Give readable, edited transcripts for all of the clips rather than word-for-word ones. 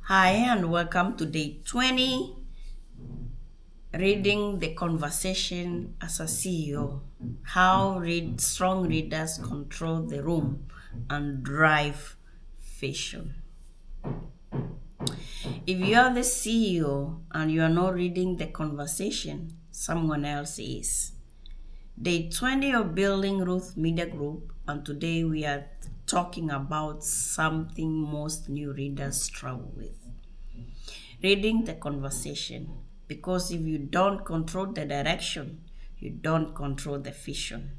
Hi, and welcome to day 20, reading the conversation as a CEO. How strong readers control the room and drive vision. If you are the CEO and you are not reading the conversation, someone else is. Day 20 of building Ruth Media Group, and today we are talking about something most new readers struggle with. Reading the conversation, because if you don't control the direction, you don't control the vision,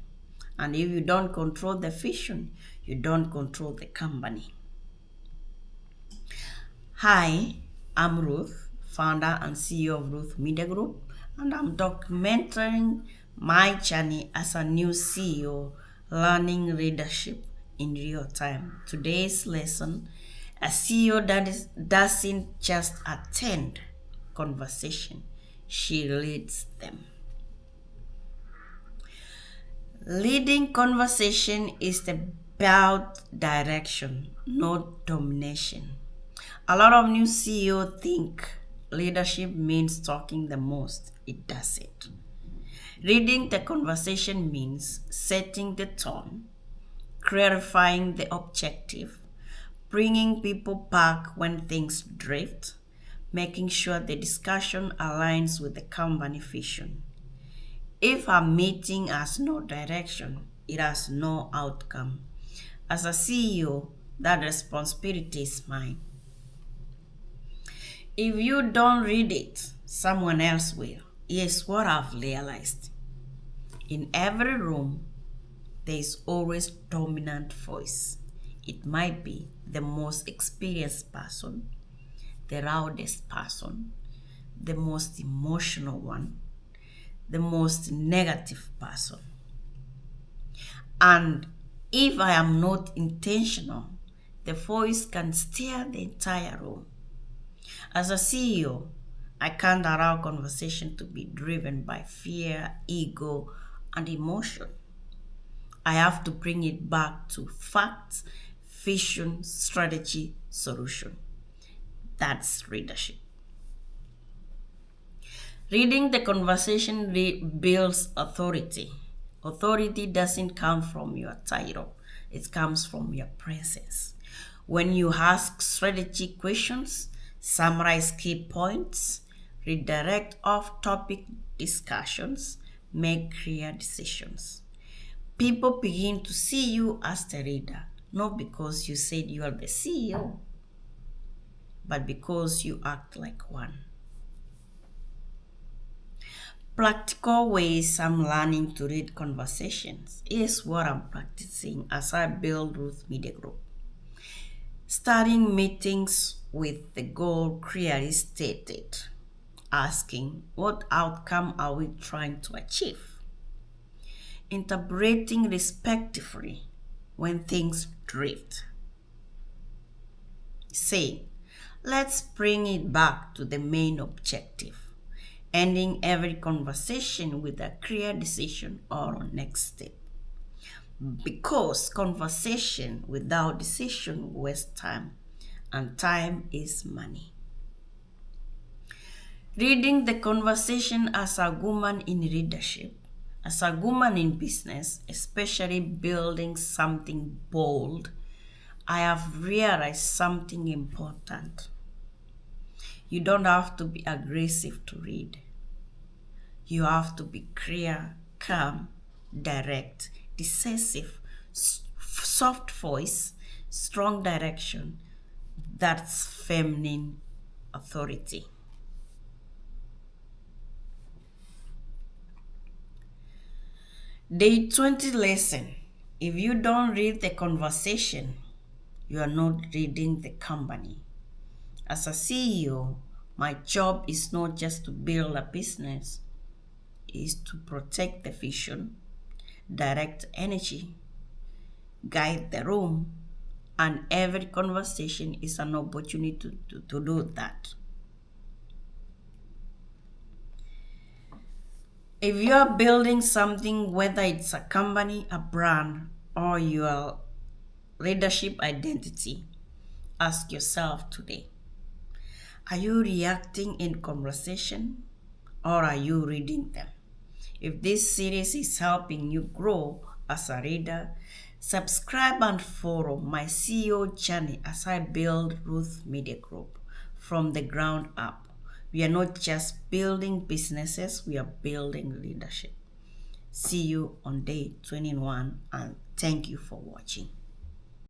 and if you don't control the vision, you don't control the company. Hi, I'm Ruth, founder and CEO of Ruth Media Group, and I'm documenting my journey as a new CEO, learning leadership in real time. Today's lesson: a CEO doesn't just attend conversation, she leads them. Leading conversation is about direction, not domination. A lot of new CEO think leadership means talking the most. It doesn't. Reading the conversation means setting the tone, clarifying the objective, bringing people back when things drift, making sure the discussion aligns with the company vision. If a meeting has no direction, it has no outcome. As a CEO, that responsibility is mine. If you don't read it, someone else will. Here's what I've realized. In every room, there is always dominant voice. It might be the most experienced person, the loudest person, the most emotional one, the most negative person. And if I am not intentional, the voice can steer the entire room. As a CEO, I can't allow conversation to be driven by fear, ego, and emotion. I have to bring it back to facts, vision, strategy, solution. That's leadership. Reading the conversation builds authority. Authority doesn't come from your title, it comes from your presence. When you ask strategy questions, summarize key points, redirect off topic discussions, make clear decisions. People begin to see you as the leader, not because you said you are the CEO, but because you act like one. Practical ways I'm learning to read conversations is what I'm practicing as I build Ruth Media Group. Starting meetings with the goal clearly stated, asking what outcome are we trying to achieve? Interpreting respectively when things drift. Say, let's bring it back to the main objective, ending every conversation with a clear decision or next step. Because conversation without decision wastes time, and time is money. Reading the conversation as a woman in leadership, as a woman in business, especially building something bold, I have realized something important. You don't have to be aggressive to read. You have to be clear, calm, direct, decisive, soft voice, strong direction. That's feminine authority. Day 20 lesson. If you don't read the conversation, you are not reading the company. As a CEO, my job is not just to build a business, is to protect the vision, direct energy, guide the room, and every conversation is an opportunity to do that. If you are building something, whether it's a company, a brand, or your leadership identity, ask yourself today, Are you reacting in conversation or are you reading them? If this series is helping you grow as a reader, subscribe and follow my CEO journey as I build Ruth Media Group from the ground up. We are not just building businesses, we are building leadership. See you on day 21 and thank you for watching.